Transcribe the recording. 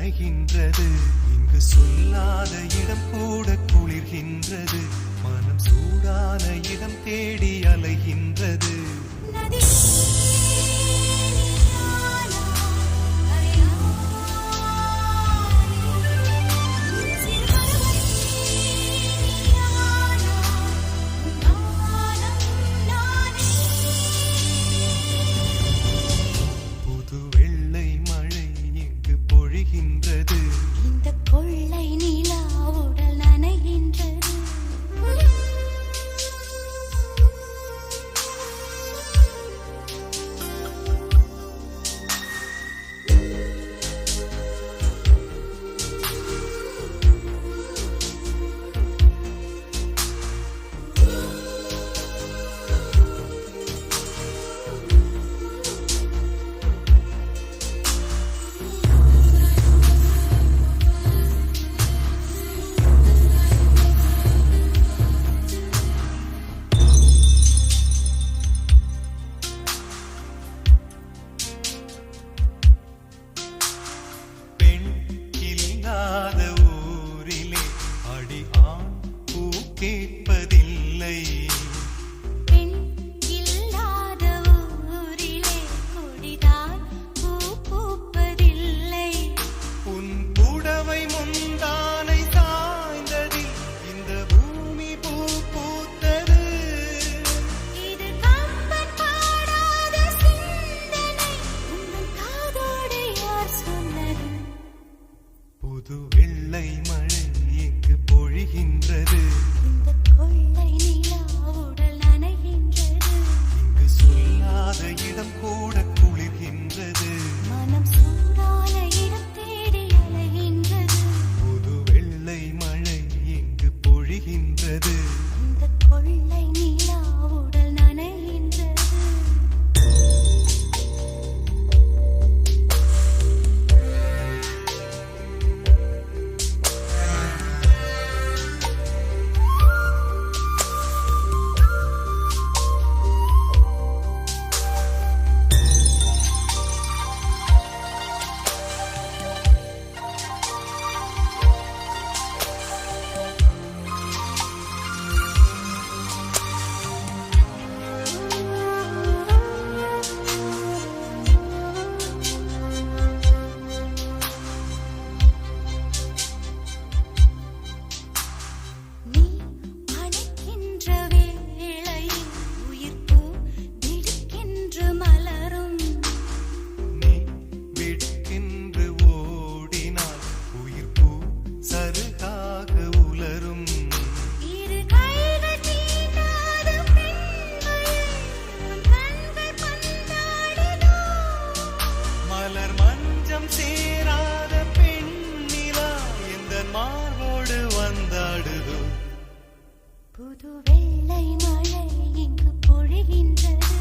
நனைகின்றது. இங்கு சொல்லாத இடம் கூட குளிர்கின்றது. மனம் சூடான இடம் தேடி அலைகின்றது. புது வெள்ளை மழை இங்கு பொழிகின்றது. இந்த கொள்ளை நிலா உடல் நனைகின்றது. கேட்பதில்லை. பெண் இல்லாத ஊரிலே கொடிதான் பூ பூப்பதில்லை. உன் புடவை முந்தானை சாய்ந்ததில் இந்த பூமி பூ பூத்தது. இது கம்பன் பாடாத சிந்தனை, உங்கள் காதோடு யார் சொன்னது? புது வெள்ளை மழை இங்கு பொழிகின்றது. இந்த கொள்ளை நிலா உடல் நனைகின்றது. இங்கு சொல்லாத இடம் கூட குளிர்கின்றது. மனம் சூடான இடம் தேடி அலைகின்றது. புது வெள்ளை மழை இங்கு பொழிகின்றது. இந்த கொள்ளை நிலா உடல் நனைகின்றது. நீ அணைக்கின்ற வேளையில் உயிர் பூ திடுக்கென்று மலரும். நீ விடுக்கென்று ஓடினால் உயிர் பூ சருகாக உலரும். இரு கைகள் தீண்டாத பெண்மையை உன் கண்கள் பந்தாடுதோ? மலர் மஞ்சம் சேராத பெண்ணிலா எந்த மார்போடு வந்தாடுதோ. புது வெள்ளை மழை இங்கு பொழிகின்றது.